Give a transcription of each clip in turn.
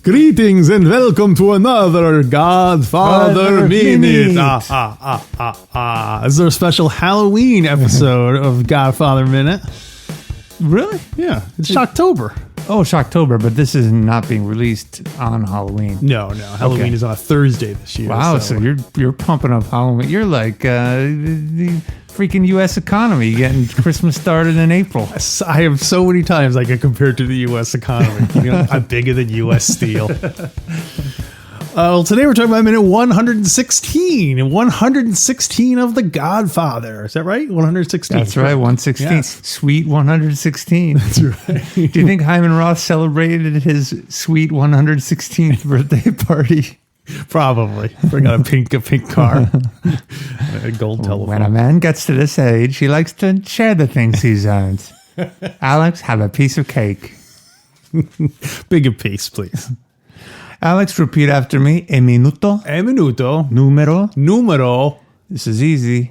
Greetings and welcome to another Godfather Minute. This is our special Halloween episode of Godfather Minute. Really? Yeah, it's Shocktober. Oh, it's Shocktober, but this is not being released on Halloween. No, Halloween is on a Thursday this year. Wow, so you're pumping up Halloween. You're like the freaking U.S. economy, getting Christmas started in April. I have so many times I get compared to the U.S. economy. I'm bigger than U.S. Steel. Well, today we're talking about minute 116 and 116 of The Godfather. Is that right? 116. That's right, 116. Yes. Sweet 116. That's right. Do you think Hyman Roth celebrated his sweet 116th birthday party? Probably. Bring out a pink car, a gold telephone. When a man gets to this age, he likes to share the things he's earned. Alex, have a piece of cake. Bigger piece, please. Alex, repeat after me. E minuto. Numero. This is easy.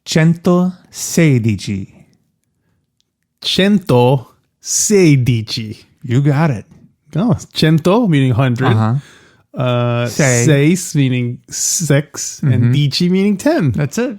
116. 116. You got it. Oh, cento meaning 100. Seis meaning 6, and dici meaning 10. That's it.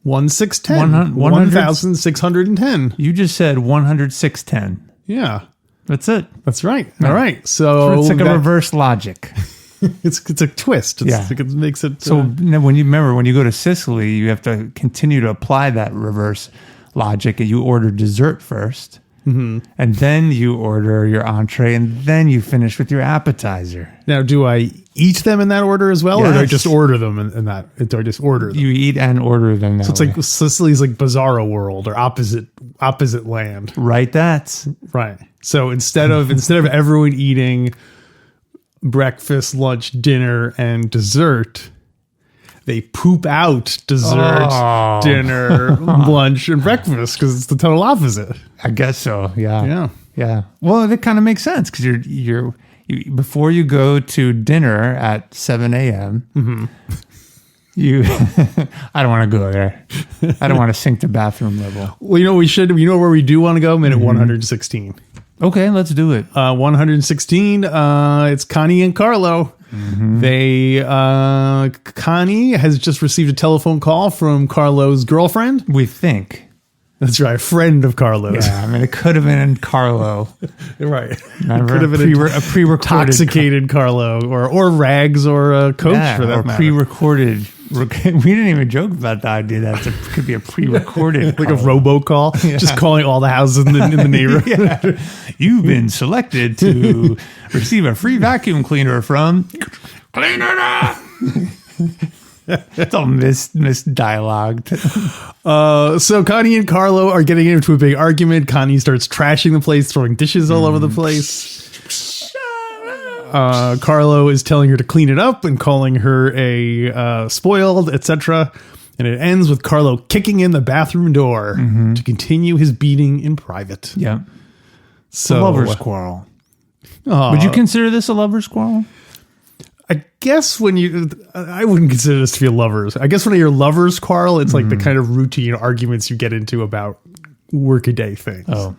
1610. 1,610. You just said 10610. Yeah. That's it. That's right. All right. So it's like a reverse logic. it's a twist. It makes it. So when you go to Sicily, you have to continue to apply that reverse logic. You order dessert first. Mm-hmm. And then you order your entree, and then you finish with your appetizer. Now, do I eat them in that order as well, or do I just order them in that? Do I just order them? You eat and order them that So it's way. like Sicily's like Bizarro World or opposite land. Right, that's right. So instead of everyone eating breakfast, lunch, dinner, and dessert, they poop out dessert, dinner, lunch, and breakfast because it's the total opposite. I guess so. Yeah. Well, that kind of makes sense because you before you go to dinner at 7 a.m. Mm-hmm. I don't want to go there. I don't want to sink to bathroom level. Well, we should. You know where we do want to go? Minute 116. Okay, let's do it. 116. It's Connie and Carlo. Mm-hmm. Connie has just received a telephone call from Carlo's girlfriend. We think. That's right, a friend of Carlo's. Yeah, I mean, it could have been Carlo. Right. It could have been a pre-recorded. Intoxicated Carlo, or Rags, or a Coach for that matter. Pre-recorded. We didn't even joke about the idea that it could be a pre-recorded like Carlo. A robocall, just calling all the houses in the neighborhood. You've been selected to receive a free vacuum cleaner from Cleaner. It's all misdialogued. So Connie and Carlo are getting into a big argument. Connie starts trashing the place, throwing dishes all over the place. Carlo is telling her to clean it up and calling her a spoiled, etc. And it ends with Carlo kicking in the bathroom door to continue his beating in private. Yeah. So a lover's quarrel. Would you consider this a lover's quarrel? I guess I wouldn't consider this to be a lovers. I guess when you're lovers quarrel, it's like the kind of routine arguments you get into about workaday things. Oh,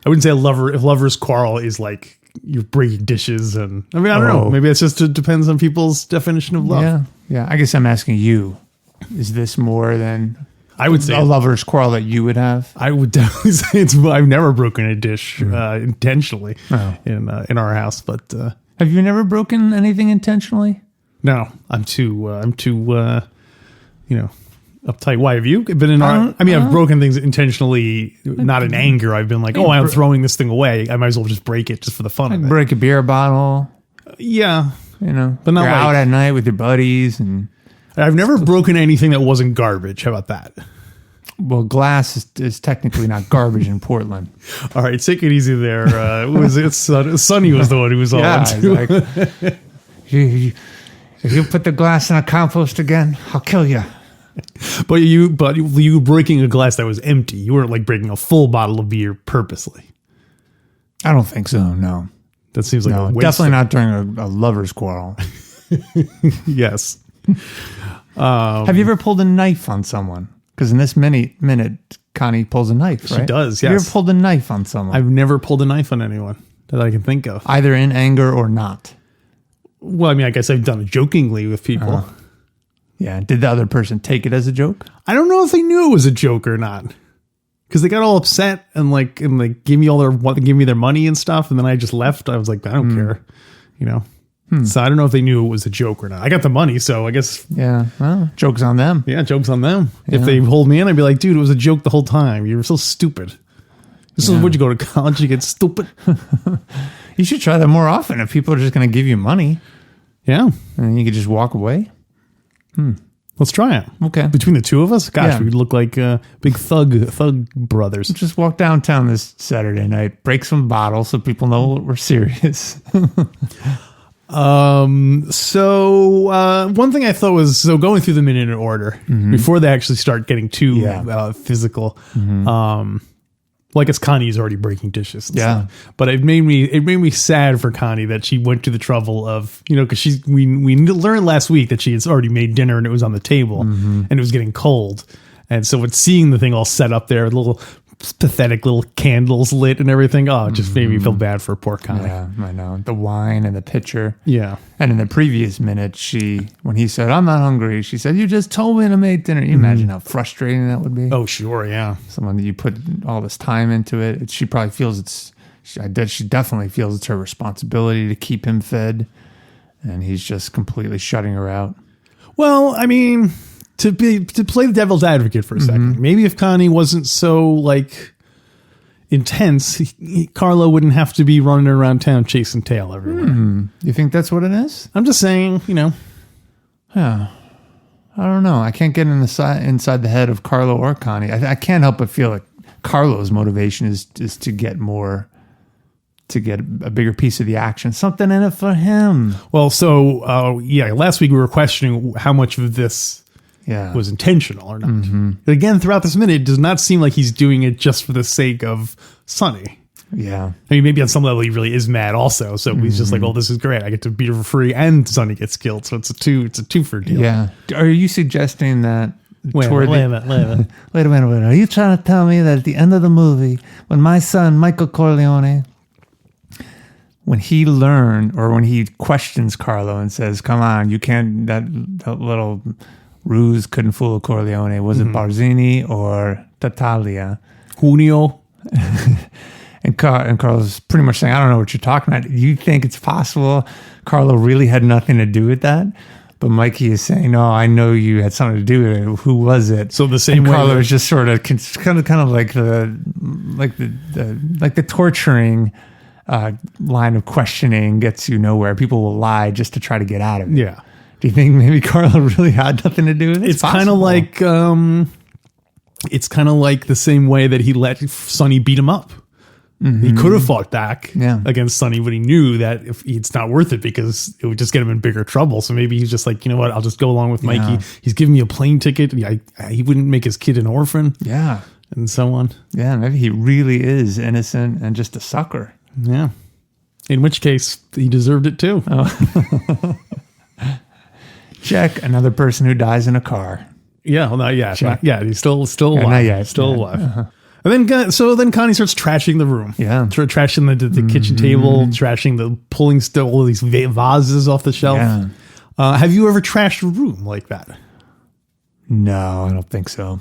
I wouldn't say if lovers quarrel is like you're breaking dishes and I don't know. Maybe it's just it depends on people's definition of love. Yeah. I guess I'm asking you, is this more than I would say a lover's quarrel that you would have? I would definitely say I've never broken a dish intentionally in our house, but. Have you never broken anything intentionally? No, I'm too uptight. Why have you been in our? I've broken things intentionally, not in anger. I've been like, I'm throwing this thing away. I might as well just break it just for the fun of it. Break a beer bottle. Yeah, but not you're out at night with your buddies, and I've never broken anything that wasn't garbage. How about that? Well, glass is technically not garbage in Portland. All right, take it easy there. Sonny was the one who was all into like, if you put the glass in a compost again, I'll kill you. But you breaking a glass that was empty. You weren't like breaking a full bottle of beer purposely. I don't think so. No, that seems like a waste. Definitely not during a lover's quarrel. Yes. Have you ever pulled a knife on someone? Because in this minute, Connie pulls a knife, right? She does, yes. Have you ever pulled a knife on someone? I've never pulled a knife on anyone that I can think of. Either in anger or not. Well, I mean, I guess I've done it jokingly with people. Yeah. Did the other person take it as a joke? I don't know if they knew it was a joke or not. Because they got all upset and gave me their money and stuff. And then I just left. I was like, I don't care, So I don't know if they knew it was a joke or not. I got the money, so I guess. Yeah, well, joke's on them. Yeah, joke's on them. Yeah. If they hold me in, I'd be like, dude, it was a joke the whole time. You were so stupid. This is what you go to college, you get stupid. You should try that more often if people are just going to give you money. Yeah. And you could just walk away. Let's try it. Okay. Between the two of us, gosh, we would look like big thug brothers. Just walk downtown this Saturday night, break some bottles so people know we're serious. So one thing I thought was, going through them in order before they actually start getting too physical. Well, I guess Connie's already breaking dishes. And stuff. But it made me sad for Connie that she went to the trouble of, because we learned last week that she had already made dinner and it was on the table and it was getting cold. And so it's seeing the thing all set up there, little pathetic little candles lit and everything. Oh, it just made me feel bad for poor Connie. Yeah, I know. The wine and the pitcher. Yeah. And in the previous minute, when he said, I'm not hungry, she said, you just told me to make dinner. You imagine how frustrating that would be? Oh, sure, yeah. Someone that you put all this time into it. She probably feels she definitely feels it's her responsibility to keep him fed. And he's just completely shutting her out. Well, I mean, to play the devil's advocate for a second, maybe if Connie wasn't so intense, Carlo wouldn't have to be running around town chasing tail everywhere. You think that's what it is? I'm just saying, Yeah. I don't know. I can't get inside the head of Carlo or Connie. I can't help but feel like Carlo's motivation is to get a bigger piece of the action, something in it for him. Well, so last week we were questioning how much of this was intentional or not. Again, throughout this minute, it does not seem like he's doing it just for the sake of Sonny. Yeah. I mean, maybe on some level he really is mad also. So he's just like, oh, this is great. I get to beat her for free and Sonny gets killed. So it's a two-for deal. Yeah. Are you suggesting that Wait a minute. Wait a minute. Are you trying to tell me that at the end of the movie, when my son, Michael Corleone, when he learned or when he questions Carlo and says, come on, you can't, that little ruse couldn't fool Corleone. Was it Barzini or Tattaglia? Junio. And Carlo's pretty much saying, I don't know what you're talking about. You think it's possible Carlo really had nothing to do with that? But Mikey is saying, no, I know you had something to do with it. Who was it? So the same way Carlo is just sort of kind of like the torturing line of questioning gets you nowhere. People will lie just to try to get out of it. Yeah. Do you think maybe Carlo really had nothing to do with it? It's kind of like the same way that he let Sonny beat him up. He could have fought back against Sonny, but he knew that it's not worth it because it would just get him in bigger trouble. So maybe he's just like, you know what? I'll just go along with Mikey. He's giving me a plane ticket. He wouldn't make his kid an orphan. Yeah. And so on. Yeah. Maybe he really is innocent and just a sucker. Yeah. In which case, he deserved it too. Oh. Check. Another person who dies in a car. Yeah. Well, not yet. He's still alive. Not yet. Still alive. And then Connie starts trashing the room. Yeah. Trashing the kitchen table, pulling all these vases off the shelf. Yeah. Have you ever trashed a room like that? No, I don't think so.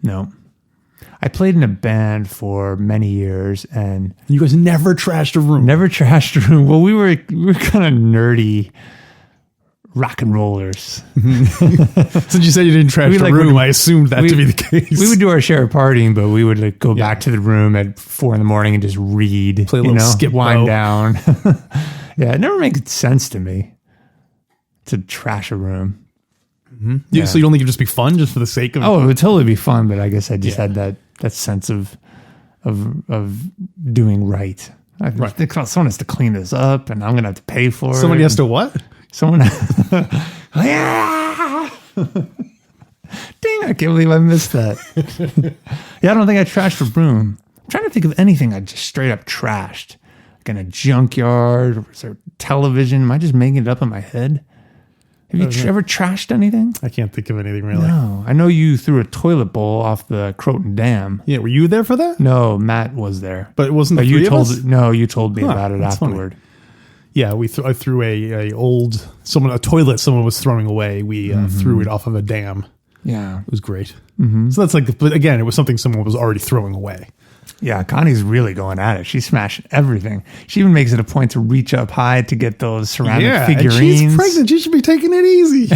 No. I played in a band for many years and... You guys never trashed a room? Never trashed a room. Well, we were kind of nerdy rock and rollers. Since you said you didn't trash a room, I assumed that to be the case. We would do our share of partying, but we would go back to the room at 4 a.m. and just read. Play a little skip wind down. Yeah, it never makes sense to me to trash a room. Yeah. So you don't think it'd just be fun just for the sake of it? Oh, it would totally be fun, but I guess I just had that sense of doing right. I think someone has to clean this up, and I'm going to have to pay for it. Somebody has to what? Someone. Dang, I can't believe I missed that. Yeah, I don't think I trashed a room. I'm trying to think of anything I just straight up trashed. Like in a junkyard, or is there television? Am I just making it up in my head? Have you ever trashed anything? I can't think of anything really. No. I know you threw a toilet bowl off the Croton Dam. Yeah, were you there for that? No, Matt was there. But it wasn't the you three told of us? No, you told me about it that's afterward. Funny. Yeah, I threw a toilet someone was throwing away. We threw it off of a dam. Yeah. It was great. Mm-hmm. So that's but again, it was something someone was already throwing away. Yeah, Connie's really going at it. She's smashing everything. She even makes it a point to reach up high to get those ceramic figurines. And she's pregnant. She should be taking it easy.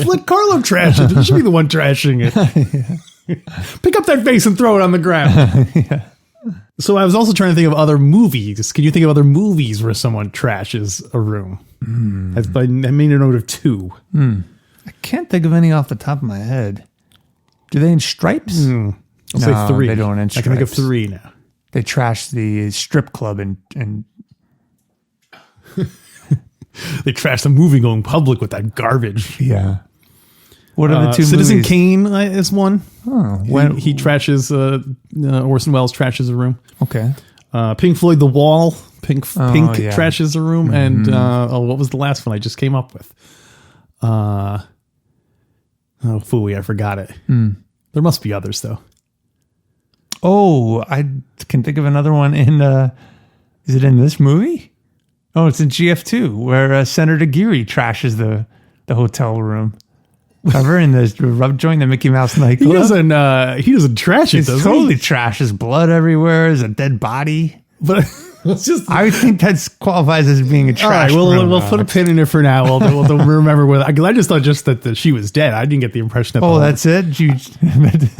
Let Carlo trash it. He should be the one trashing it. Pick up that vase and throw it on the ground. Yeah. So I was also trying to think of other movies. Can you think of other movies where someone trashes a room? I made a note of 2. I can't think of any off the top of my head. Do they in Stripes? I'll say 3. They don't in Stripes. I can think of 3 now. They trashed the strip club and They trashed the movie going public with that garbage. yeah. What are the 2 Citizen movies? Kane is one. Oh, He trashes Orson Welles trashes a room. Okay. Pink Floyd, The Wall. Pink yeah. trashes a room. And what was the last one I just came up with? Phooey, I forgot it. There must be others though. Oh, I can think of another one in. Is it in this movie? Oh, it's in GF2 where Senator Geary trashes the hotel room. Remember in the rub joint, the Mickey Mouse nightclub? He doesn't trash it, does totally trashes blood everywhere. There's a dead body. But it's just. I think that qualifies as being a trash. All right, room. we'll put a pin in it for now. We'll remember where. Because I just thought that she was dead. I didn't get the impression that. Oh, that's it.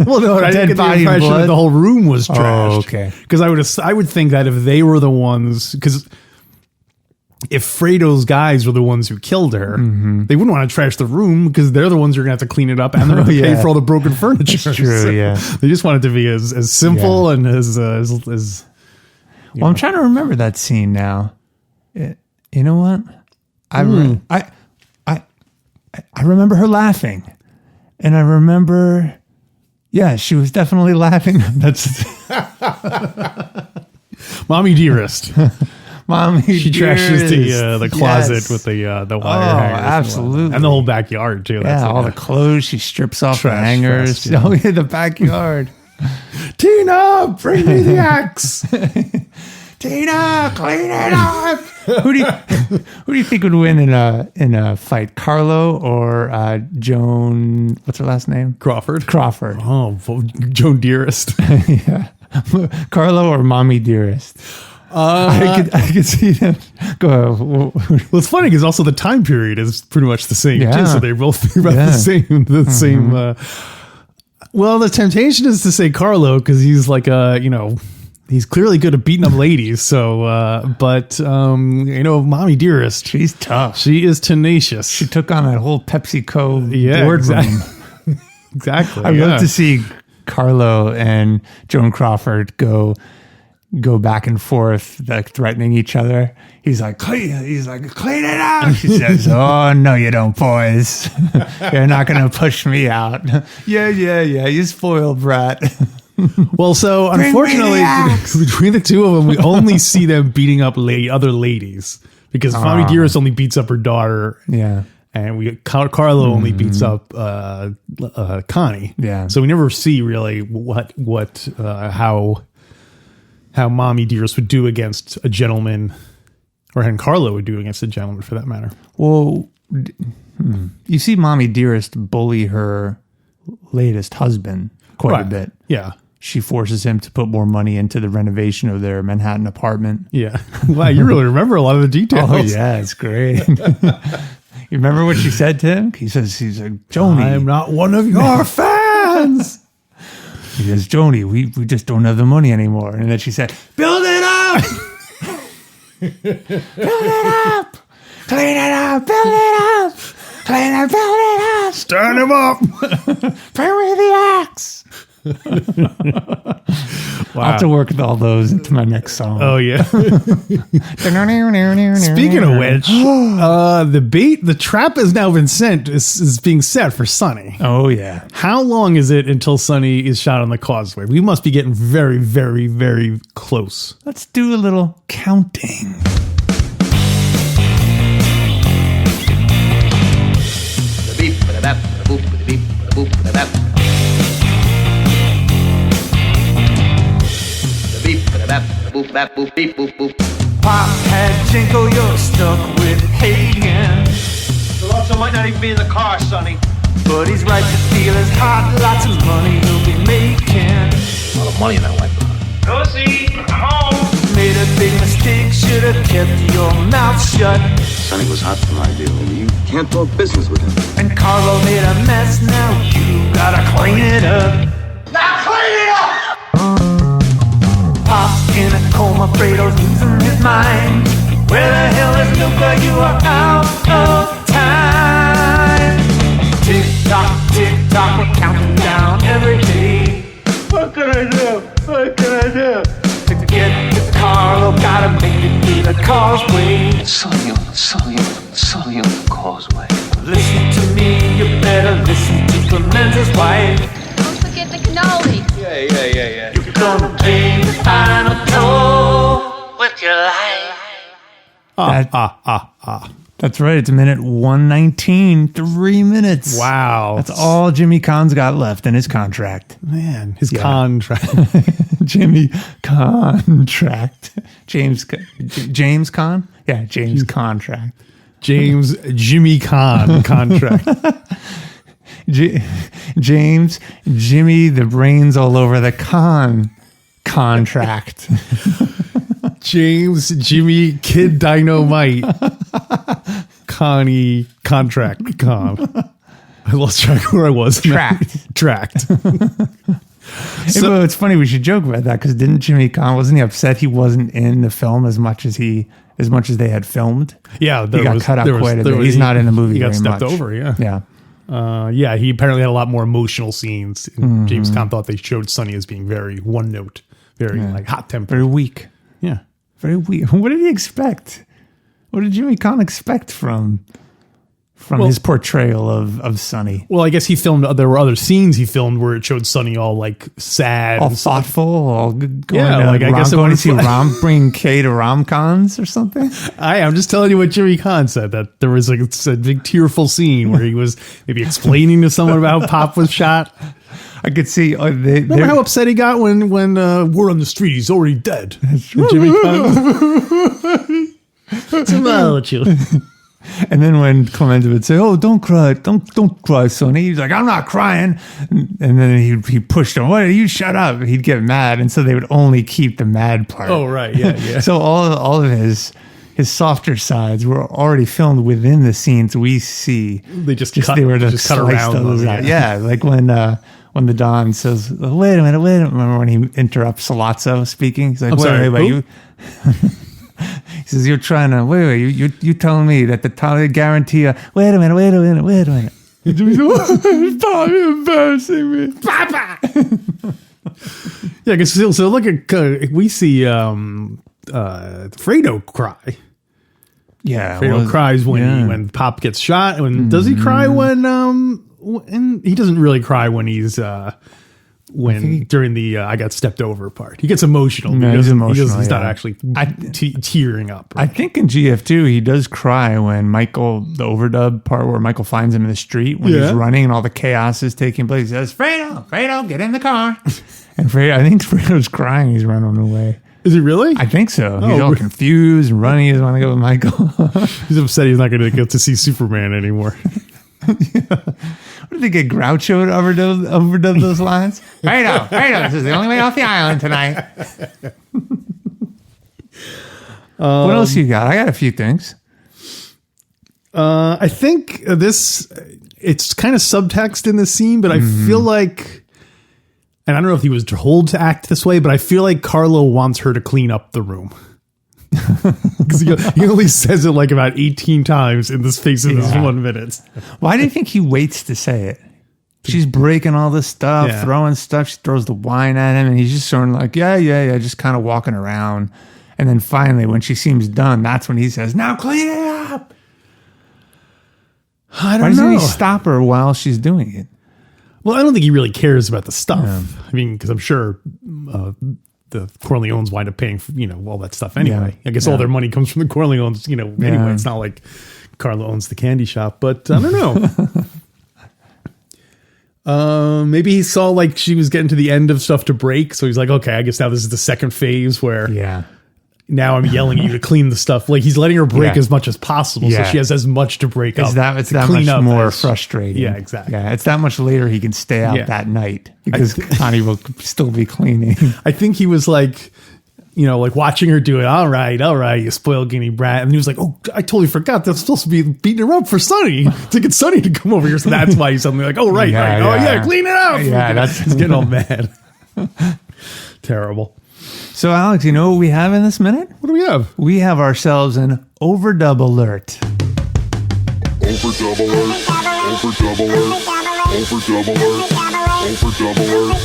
Well, no, I didn't get the impression that the whole room was trashed. Oh, okay. Because I would think that if they were the ones, because if Fredo's guys were the ones who killed her, they wouldn't want to trash the room because they're the ones who are going to have to clean it up and they're going to pay for all the broken furniture. That's true. So yeah. They just want it to be as simple and as. Well, I'm trying to remember that scene now. You know what? I remember her laughing, and I remember, yeah, she was definitely laughing. That's Mommy Dearest. Mommy, she trashes the closet with the wire hangers. Absolutely, and the whole backyard too. Yeah, all the clothes she strips off the hangers. Fest, yeah. Oh yeah, the backyard. Tina, bring me the axe. Tina, clean it up. Who do you think would win in a fight, Carlo or Joan? What's her last name? Crawford. Oh, Joan Dearest. Yeah, Carlo or Mommy Dearest. I could see them go. Well, it's funny because also the time period is pretty much the same too. So they're both about the same. Same. Well, the temptation is to say Carlo because he's like he's clearly good at beating up ladies. So, but Mommy Dearest, she's tough. She is tenacious. She took on that whole PepsiCo boardroom. Exactly. I'd love to see Carlo and Joan Crawford go back and forth, like threatening each other. He's like, clean it out. She says, oh, no, you don't, boys. You're not going to push me out. Yeah, you spoiled brat. Well, so unfortunately, between the two of them, we only see them beating up other ladies because Mommy Dearest only beats up her daughter. Yeah. And Carlo only beats up Connie. Yeah. So we never see really how Mommy Dearest would do against a gentleman, or Carlo would do against a gentleman for that matter. Well, you see Mommy Dearest bully her latest husband quite a bit. Yeah. She forces him to put more money into the renovation of their Manhattan apartment. Yeah. Wow, you really remember a lot of the details. Oh, yeah, it's great. You remember what she said to him? He's like, Joni. I'm not one of your fans. He says, Joni, we just don't have the money anymore. And then she said, build it up. Build it up. Clean it up. Build it up. Clean it, build it up. Stand him up. Bring me the axe. I'll have to work with all those into my next song. Oh yeah. Speaking of which, the trap has now been sent. Is being set for Sonny. Oh yeah. How long is it until Sonny is shot on the causeway? We must be getting very, very, very close. Let's do a little counting. Pop had Jinko, you're stuck with Hagen. The also might not even be in the car, Sonny. But he's right to steal his heart, lots of money he'll be making. A lot of money in that white car. Lucy, I'm home. Made a big mistake, should have kept your mouth shut. Sonny was hot for my deal. You can't talk business with him. And Carlo made a mess, now you gotta clean it up. Now clean it up! Pop's in a coma, Fredo's losing his mind. Where the hell is Luca? You are out of time. Tick tock, we're counting down every day. What can I do? What can I do? To get to Carlo, gotta make it through the causeway. Sonny on the causeway. Listen to me, you better listen to Clemenza's wife. Don't forget the cannoli. Yeah. You're gonna pay the final toll with your life. That's right. It's minute 119. 3 minutes. Wow. That's all Jimmy Cahn's got left in his contract. Man, his contract. Jimmy contract. James Caan? Yeah, James contract. James Jimmy Kahn contract. James Jimmy the brains all over the contract. James Jimmy Kid Dynamite. Connie contract. Con. I lost track of where I was. Tracked. So it's funny, we should joke about that, because didn't Jimmy Caan, wasn't he upset he wasn't in the film as much as they had filmed? Yeah, he got cut out quite a bit. He's not in the movie. He got very stepped much. over. Yeah. Yeah. He apparently had a lot more emotional scenes. And James Caan thought they showed Sonny as being very one note, very like hot tempered. Very weak. Yeah. Very weak. What did he expect? What did Jimmy Caan expect from his portrayal of Sonny? Well, I guess he filmed. There were other scenes he filmed where it showed Sonny all like sad, all thoughtful, all going I guess going to see bring Kay to rom-coms or something. I'm just telling you what Jimmy Caan said, that there was like a big tearful scene where he was maybe explaining to someone about how Pop was shot. I could see. Remember how upset he got when word on the street he's already dead. Jimmy Caan. What's the matter with you? And then when Clemenza would say, "Oh, don't cry, don't cry, Sonny," he's like, "I'm not crying," and then he pushed him. "What? You shut up!" He'd get mad, and so they would only keep the mad part. Oh, right, yeah. So all of his softer sides were already filmed within the scenes we see. They just cut around those out. Yeah, like when the Don says, "Wait a minute." Remember when he interrupts Sollozzo speaking? He's like, "Wait, you." He says, "You're trying to wait. You telling me that the Tali guarantee? Wait a minute. Stop embarrassing me, Papa." Yeah, because so look at we see Fredo cry. Yeah, Fredo cries when Pop gets shot. Does he cry when he doesn't really cry when he's during the I got stepped over part. He gets emotional. No, he's emotional. He's not actually tearing up. Right? I think in GF2 he does cry when Michael, the overdub part where Michael finds him in the street when he's running and all the chaos is taking place. He says, Fredo, get in the car. And I think Fredo's crying. He's running away. Is he really? I think so. He's all confused and running. He doesn't want to go with Michael. He's upset he's not going to get to see Superman anymore. What did they get Groucho to overdub those lines? Fredo, this is the only way off the island tonight. What else you got? I got a few things. I think it's kind of subtext in this scene, but I feel like, and I don't know if he was told to act this way, but I feel like Carlo wants her to clean up the room. Because he only says it like about 18 times in the space of this 1 minute. Why do you think he waits to say it? She's breaking all this stuff, Yeah. throwing stuff. She throws the wine at him, and he's just sort of like, yeah, just kind of walking around. And then finally, when she seems done, that's when he says, "Now clean it up." I don't Why doesn't know. he stop her while she's doing it? Well, I don't think he really cares about the stuff. I mean, because I'm sure the Corleones wind up paying for, all that stuff anyway. Yeah. I guess all their money comes from the Corleones, anyway. Yeah. It's not like Carlo owns the candy shop, but I don't know. Maybe he saw like she was getting to the end of stuff to break. So he's like, okay, I guess now this is the second phase where now I'm yelling at you to clean the stuff. Like he's letting her break as much as possible. So she has as much to break up. It's that much more frustrating. Yeah, exactly. Yeah, it's that much later he can stay out that night because Connie will still be cleaning. I think he was like, like watching her do it. All right, you spoiled guinea brat. And he was like, oh, I totally forgot. That's supposed to be beating her up for Sonny to get Sonny to come over here. So that's why he's suddenly like, oh, right. Oh, yeah, clean it up. Yeah, he's getting all mad. Terrible. So, Alex, you know what we have in this minute? What do we have? We have ourselves an overdub alert. Overdub alert. Overdub alert. Overdub alert. Overdub alert.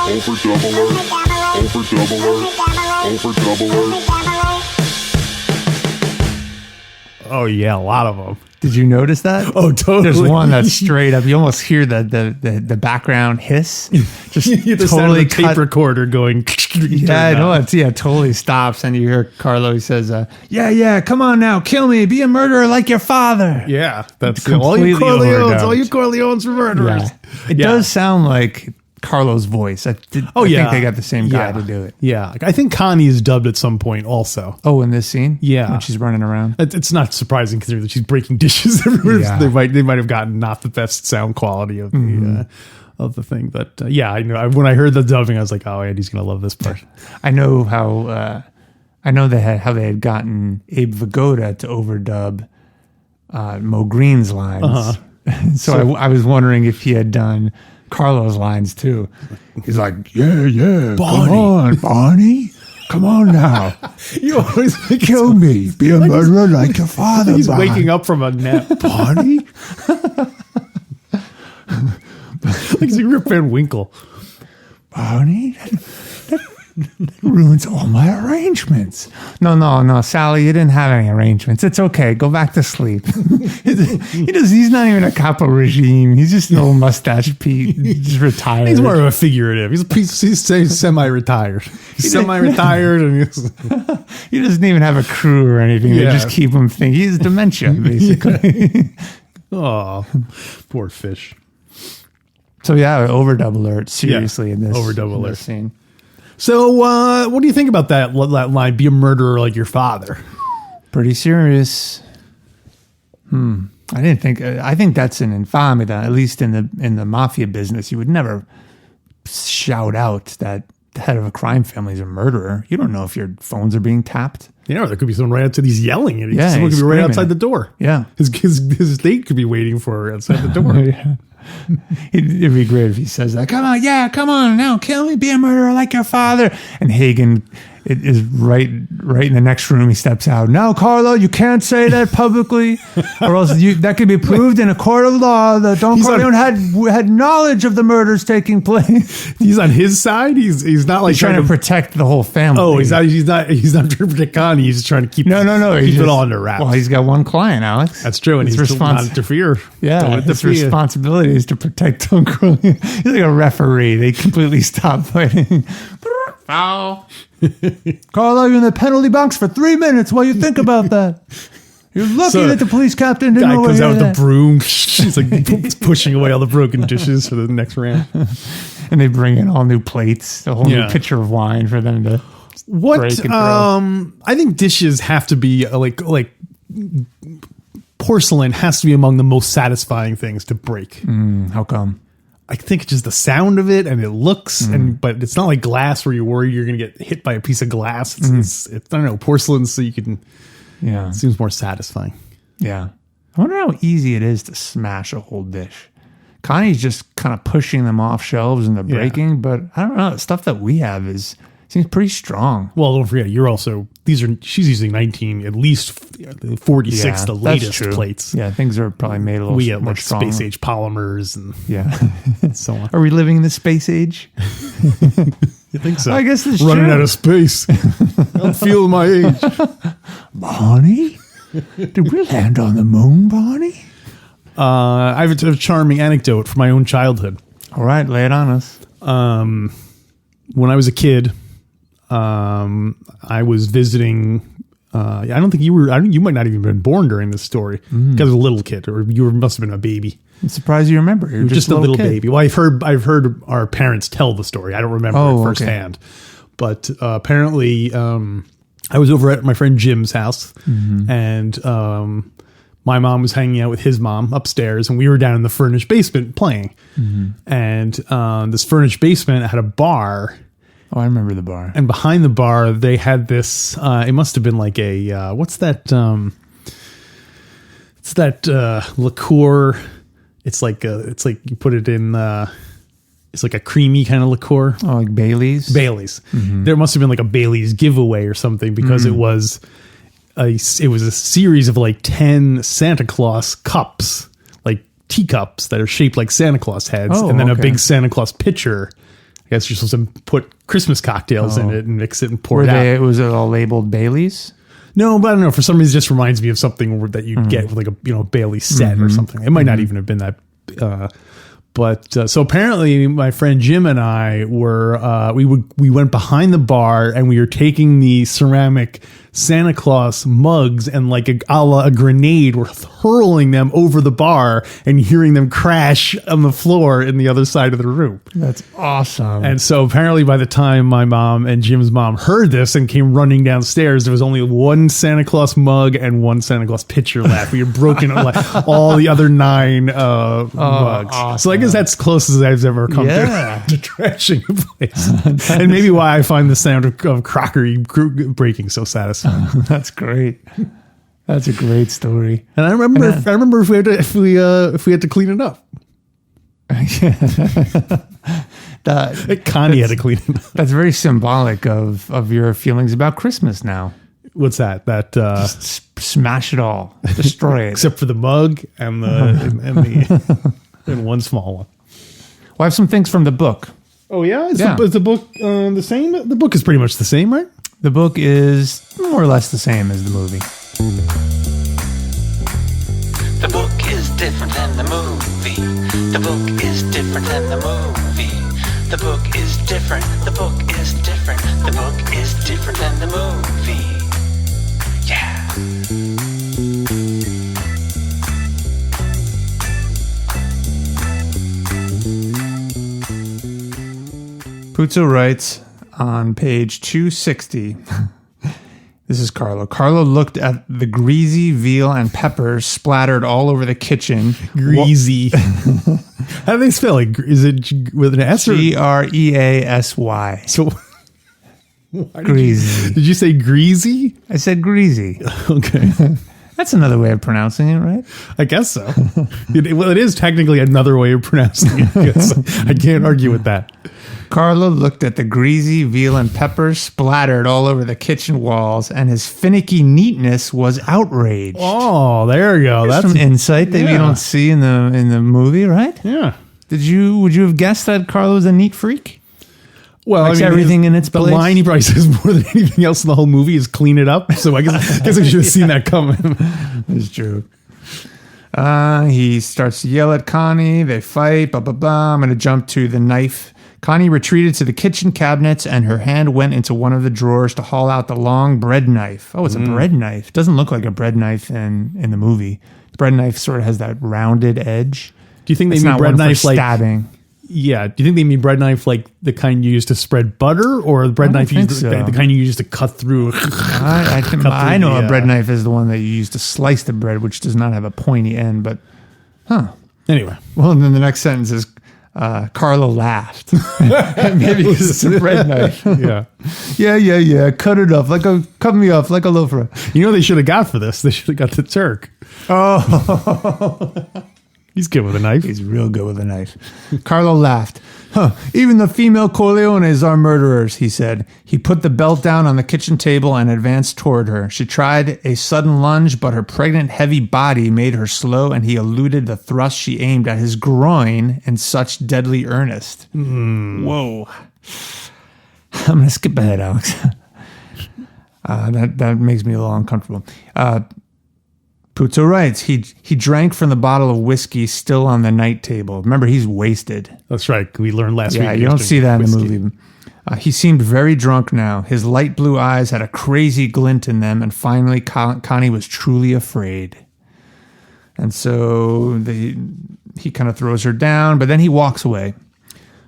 Overdub alert. Overdub alert. Overdub alert. Oh, yeah, a lot of them. Did you notice that? Oh, totally. There's one that's straight up. You almost hear the background hiss. Just The sound of totally the tape recorder going. Yeah, I know. It totally stops. And you hear Carlo, he says, yeah, come on now. Kill me. Be a murderer like your father. Yeah, that's Completely overdubbed. all you Corleones are murderers. Yeah. It does sound like Carlo's voice. I think they got the same guy to do it. Yeah, I think Connie is dubbed at some point also. Oh, in this scene? Yeah. When she's running around? It's not surprising considering that she's breaking dishes everywhere. Yeah. They might have gotten not the best sound quality of the thing, but I know when I heard the dubbing, I was like, oh, Andy's gonna love this part. I know how they had gotten Abe Vigoda to overdub Mo Green's lines. So I was wondering if he had done Carlo's lines too. He's like, yeah, Bonnie. come on, Bonnie. Come on now. You always Kill me. Be a murderer like your father. he's Bonnie. waking up from a nap. Bonnie? Like he's Rip Van Winkle. Bonnie? That ruins all my arrangements. No, Sally, you didn't have any arrangements. It's okay. Go back to sleep. He's not even a capo regime. He's just an old mustache Pete. He's just retired. He's more of a figurative. He's semi-retired. He's semi-retired, and He doesn't even have a crew or anything. They just keep him thinking. He's dementia, basically. oh, poor fish. So yeah, overdub alert. Seriously, in this overdub in alert this scene. So, what do you think about that line? Be a murderer like your father. Pretty serious. I think that's an infamy that, at least in the mafia business, you would never shout out that the head of a crime family is a murderer. You don't know if your phones are being tapped. There could be someone right outside. He's yelling at you. Yeah, Someone could he's be right screaming. outside the door. Yeah. His date could be waiting for her outside the door. Yeah. It'd be great if he says that. Come on now, kill me, be a murderer like your father. And Hagen is right in the next room. He steps out. No, Carlo, you can't say that publicly, or else that could be proved in a court of law that Don Corleone had knowledge of the murders taking place. He's on his side. He's not like He's trying to protect the whole family. Oh, he's not trying to protect Connie. He's just trying to keep no. Keep it all under wraps. Well, he's got one client, Alex. That's true, and he's not interfere. Yeah, his responsibility is to protect Don Corleone. He's like a referee. They completely stop fighting. Foul. Carlo, you're in the penalty box for 3 minutes while you think about that. You're lucky that the police captain didn't know. Guy comes out with the broom. He's like pushing away all the broken dishes for the next round. And they bring in all new plates, a whole new pitcher of wine for them to break and throw. I think dishes have to be like porcelain has to be among the most satisfying things to break. How come? I think it's just the sound of it and it looks, but it's not like glass where you're worried you're going to get hit by a piece of glass. It's I don't know, porcelain, so you can. Yeah, it seems more satisfying. Yeah, I wonder how easy it is to smash a whole dish. Connie's just kind of pushing them off shelves and they're breaking, but I don't know. The stuff that we have is Seems pretty strong. Well, don't forget, she's using at least 46, Yeah, the that's latest true. plates. Yeah, things are probably made a little We have more like strong. space age polymers and Yeah. so on. Are we living in the space age? You think so? I guess that's running true. out of space. I'm feeling my age. Barney? Did we land on the moon, Barney? I have a charming anecdote from my own childhood. All right, lay it on us. When I was a kid, I was visiting. I don't think you were. You might not even have been born during this story because I was a little kid, or must have been a baby. I'm surprised you remember. You're Just a little kid. baby. Well, I've heard our parents tell the story. I don't remember it firsthand, but apparently, I was over at my friend Jim's house, and my mom was hanging out with his mom upstairs, and we were down in the furnished basement playing. And this furnished basement had a bar. Oh, I remember the bar. And behind the bar, they had this. It must have been like a what's that? It's that liqueur. It's like you put it in. It's like a creamy kind of liqueur. Oh, like Bailey's? Bailey's. There must have been like a Bailey's giveaway or something because it was a series of like 10 Santa Claus cups, like teacups that are shaped like Santa Claus heads, Oh, and then a okay. big Santa Claus pitcher. I guess you're supposed to put Christmas cocktails in it and mix it and pour it out. Was it all labeled Bailey's? No, but I don't know. For some reason, it just reminds me of something that you'd get with like a Bailey set or something. It might not even have been that. But so apparently, my friend Jim and I were we went behind the bar and we were taking the ceramic Santa Claus mugs and like a la a grenade, we're hurling them over the bar and hearing them crash on the floor in the other side of the room. That's awesome. And so apparently by the time my mom and Jim's mom heard this and came running downstairs, there was only one Santa Claus mug and one Santa Claus pitcher left. We had broken like all the other 9 mugs. awesome. So I guess that's close as I've ever come Yeah. to trashing a place. And maybe why I find the sound of crockery breaking so satisfying. That's great. That's a great story. And I remember if we had to clean it up. Connie had to clean it up. That's very symbolic of your feelings about Christmas now. What's that? Smash it all, destroy it. Except for the mug and and one small one. Well, I have some things from the book. Oh yeah, is Yeah. the book the same? The book is pretty much the same, right? The book is more or less the same as the movie. The book is different than the movie. The book is different than the movie. The book is different. The book is different. The book is different than the movie. Yeah. Puzo writes on page 260. This is Carlo. Carlo looked at the greasy veal and peppers splattered all over the kitchen. Greasy. How do they spell it? Is it with an S or Greasy. so? Why Greasy. Did you say greasy? I said greasy. Okay, That's another way of pronouncing it, right? I guess so. It is technically another way of pronouncing it. I guess. I can't argue with that. Carlo looked at the greasy veal and peppers splattered all over the kitchen walls, and his finicky neatness was outraged. Oh, there you go. That's That's some insight that you yeah. don't see in the movie, right? yeah. Would you have guessed that Carlo's a neat freak? Well, Likes everything in its the place. line he probably says more than anything else in the whole movie is "clean it up." So I guess I should have seen that coming. It's true. He starts to yell at Connie. They fight. Blah blah blah. I'm going to jump to the knife. Connie retreated to the kitchen cabinets, and her hand went into one of the drawers to haul out the long bread knife. Oh, it's a bread knife. Doesn't look like a bread knife in the movie. The bread knife sort of has that rounded edge. Do you think they It's mean not bread one for knife like? stabbing? Yeah. Do you think they mean bread knife like the kind you use to spread butter, or the bread I don't knife think the so. kind you use to cut through? I know the, a bread knife is the one that you use to slice the bread, which does not have a pointy end. But Anyway, well, and then the next sentence is Carlo laughed. Maybe it's a bread knife. yeah. Yeah. Cut me off like a loafer. You know what they should have got for this? They should have got the Turk. Oh, He's good with a knife. He's real good with a knife. Carlo laughed. Huh, even the female Corleones are murderers, he said. He put the belt down on the kitchen table and advanced toward her. She tried a sudden lunge, but her pregnant, heavy body made her slow, and he eluded the thrust she aimed at his groin in such deadly earnest. Whoa. I'm going to skip ahead, Alex. That makes me a little uncomfortable. Puzo writes, he drank from the bottle of whiskey still on the night table. Remember, he's wasted. That's right. We learned last week. Yeah, you don't see that in the movie. He seemed very drunk now. His light blue eyes had a crazy glint in them, and finally Connie was truly afraid. And so he kind of throws her down, but then he walks away.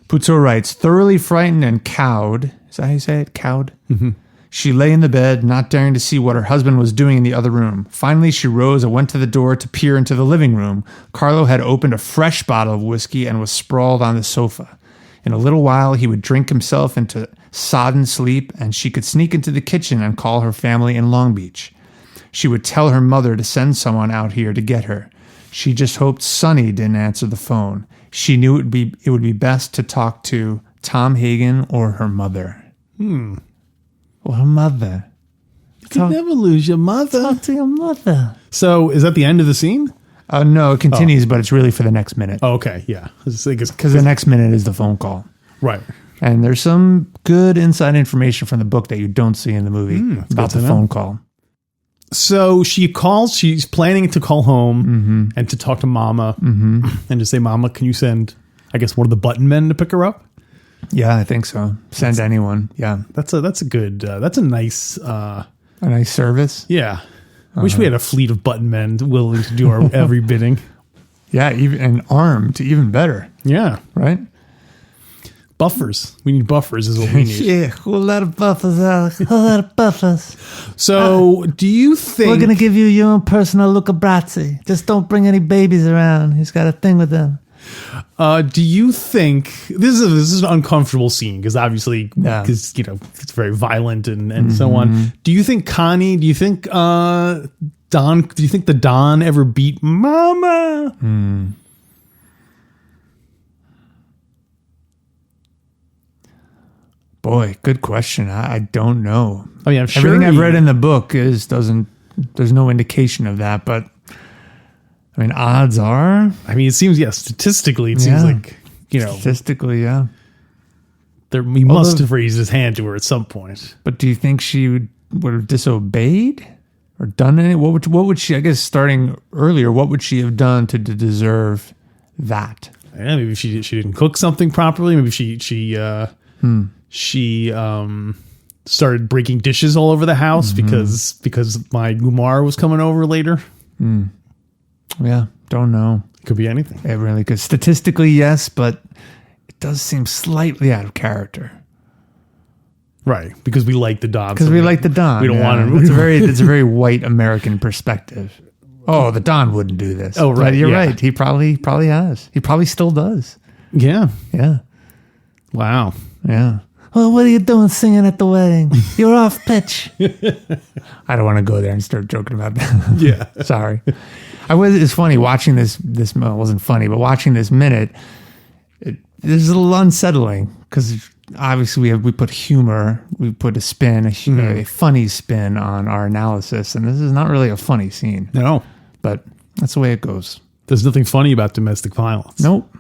Puzo writes, thoroughly frightened and cowed. Is that how you say it? Cowed? Mm-hmm. She lay in the bed, not daring to see what her husband was doing in the other room. Finally, she rose and went to the door to peer into the living room. Carlo had opened a fresh bottle of whiskey and was sprawled on the sofa. In a little while, he would drink himself into sodden sleep, and she could sneak into the kitchen and call her family in Long Beach. She would tell her mother to send someone out here to get her. She just hoped Sonny didn't answer the phone. She knew it would be best to talk to Tom Hagen or her mother. Or her mother. You can never lose your mother. Talk to your mother. So is that the end of the scene? No, it continues, but it's really for the next minute. Oh, okay, yeah. Because the next minute is the phone call. Right. And there's some good inside information from the book that you don't see in the movie about the phone call. So she calls, she's planning to call home and to talk to Mama and to say, Mama, can you send, I guess, one of the button men to pick her up? Yeah, I think so. Send anyone. Yeah. That's a good, that's a nice... a nice service. Yeah. I wish we had a fleet of button men willing to do our every bidding. Yeah, and armed, even better. Yeah. Right? Buffers. We need buffers is what we need. Yeah, a whole lot of buffers, Alex. A whole lot of buffers. So, do you think... We're going to give you your own personal Luca Brazzi. Just don't bring any babies around. He's got a thing with them. Do you think... This is an uncomfortable scene, because obviously, because, it's very violent and so on. Do you think Connie... Do you think Don... Do you think the Don ever beat Mama? Boy, good question. I don't know. I mean, I'm sure everything I've read in the book there's no indication of that, but I mean, odds are. I mean, it seems, statistically, it seems like, statistically, yeah. He must have raised his hand to her at some point. But do you think she would have disobeyed or done any? What would she? I guess starting earlier, what would she have done to deserve that? Yeah, maybe she didn't cook something properly. Maybe she started breaking dishes all over the house because my Gumar was coming over later. Yeah, don't know. Could be anything. It really could. Statistically, yes, but it does seem slightly out of character. Right, because we like the Don. Because we like the Don. We don't want him. It's a very white American perspective. Oh, the Don wouldn't do this. Oh, right. But you're right. He probably has. He probably still does. Yeah. Yeah. Wow. Yeah. Well, what are you doing singing at the wedding? You're off pitch. I don't want to go there and start joking about that. Yeah. Sorry. It's funny watching this well, it wasn't funny, but watching this minute, this is a little unsettling because obviously we put humor, we put a spin, a funny spin on our analysis, and this is not really a funny scene. No. But that's the way it goes. There's nothing funny about domestic violence. Nope.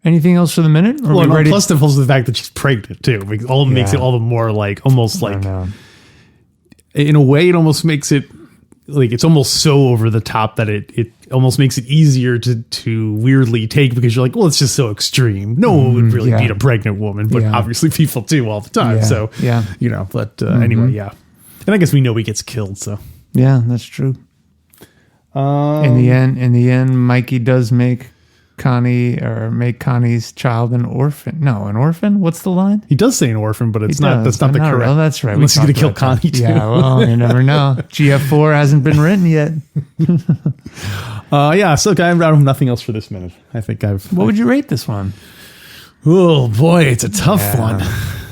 Anything else for the minute? Plus the fact that she's pregnant too. Makes it all the more almost in a way it almost makes it like it's almost so over the top that it almost makes it easier to weirdly take because you're like, well, it's just so extreme. No one would really beat a pregnant woman, but obviously people do all the time. Yeah. So anyway, yeah. And I guess we know he gets killed. So yeah, that's true. In the end, Mikey does make Connie's child an orphan. No, an orphan? What's the line? He does say an orphan, but that's not the correct. Oh, that's right. Unless he's going to kill Connie too. Yeah, well, you never know. GF4 hasn't been written yet. So I have nothing else for this minute. I think What would you rate this one? Oh boy, it's a tough one.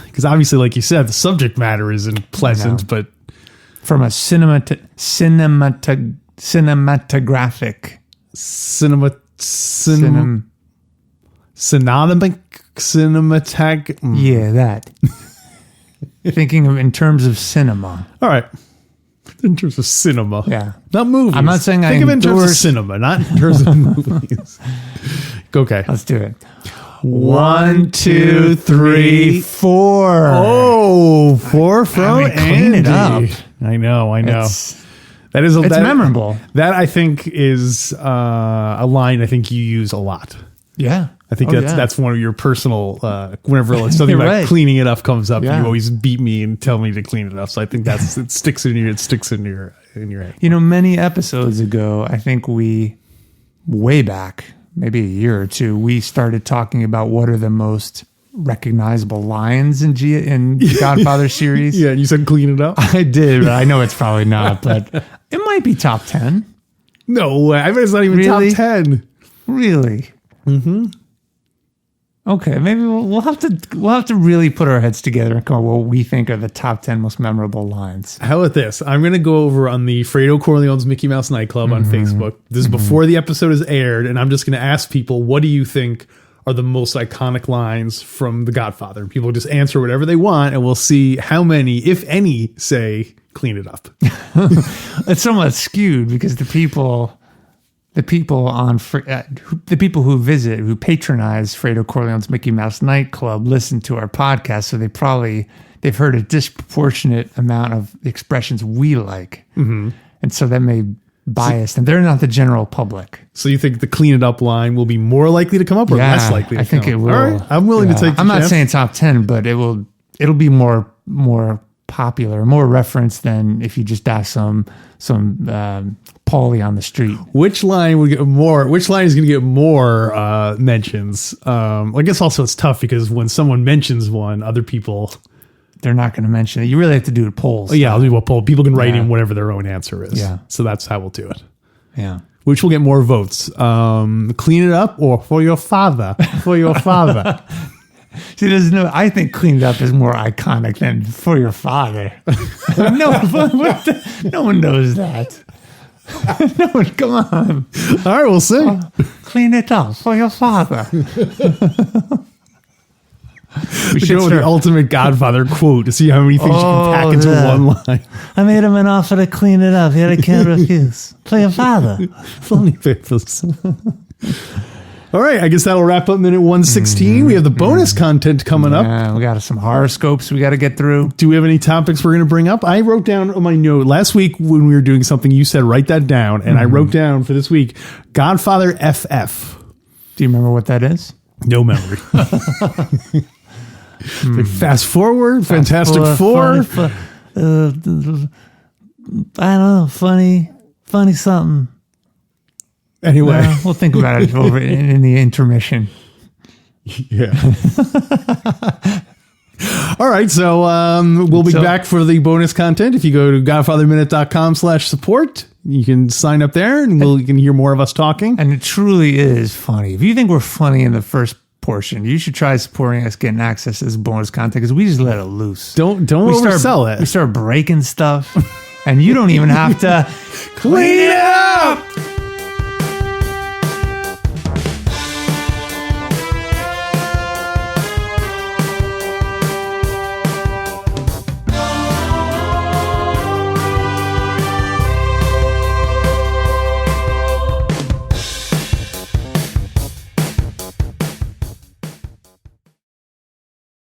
Because obviously, like you said, the subject matter isn't pleasant, but from a cinematographic Cinematag. Yeah, that. Thinking of in terms of cinema. All right. In terms of cinema. Yeah. Not movies. I'm not saying Think I of it in terms of endorse- cinema, not in terms of movies. Okay. Let's do it. 1, 2, 3, 4. Oh, 4 from clean it Andy. up. I know. It's That is it's memorable. That I think is a line I think you use a lot. Yeah. I think Oh, that's one of your personal. Whenever like something You're about right. cleaning it up comes up, Yeah. you always beat me and tell me to clean it up. So I think it sticks in your head. You know, many episodes ago, I think way back, maybe a year or two, we started talking about what are the most recognizable lines in Godfather series. Yeah, and you said clean it up. I did, but I know it's probably not, but it might be top 10. No way. I bet it's not even Really? top 10. Really? Mm-hmm. Okay, maybe we'll have to really put our heads together and come up with what we think are the top 10 most memorable lines. How about this? I'm going to go over on the Fredo Corleone's Mickey Mouse Nightclub on Facebook. This is before the episode is aired, and I'm just going to ask people, what do you think are the most iconic lines from The Godfather? People just answer whatever they want, and we'll see how many, if any, say, clean it up. It's somewhat skewed because the people who visit, who patronize Fredo Corleone's Mickey Mouse Nightclub, listen to our podcast, so they've heard a disproportionate amount of expressions we like, and so that may bias them. They're not the general public. So you think the clean it up line will be more likely to come up or less likely to I think come it up? will. All right, I'm willing to take the I'm not chance. saying top 10, but it'll be more popular, more referenced than if you just ask some Paulie on the street. Which line would get more? Which line is going to get more mentions? I guess also it's tough because when someone mentions one, other people. They're not going to mention it. You really have to do it polls. Yeah, I'll do a poll. People can write in whatever their own answer is. Yeah. So that's how we'll do it. Yeah. Which will get more votes? Clean it up or for your father? For your father. See, I think clean it up is more iconic than for your father. No one knows that. No one, come on. All right, we'll see. Clean it up for your father. We should go with the ultimate Godfather quote to see how many things you can pack into one line. I made him an offer to clean it up. He had a can't refuse. For your father. Funny papers. All right, I guess that'll wrap up minute 116. We have the bonus content coming up. Yeah, we got some horoscopes we got to get through. Do we have any topics we're going to bring up? I wrote down on my note last week when we were doing something, you said write that down, and I wrote down for this week Godfather FF. Do you remember what that is? No memory. Like Fast Forward, Fantastic Four. I don't know, funny something. Anyway, We'll think about it over in the intermission. yeah. All right, so we'll be back for the bonus content. If you go to godfatherminute.com/support, you can sign up there and you can hear more of us talking. And it truly is funny. If you think we're funny in the first portion, you should try supporting us getting access to this bonus content because we just let it loose. Don't oversell it. We start breaking stuff, and you don't even have to Clean it up!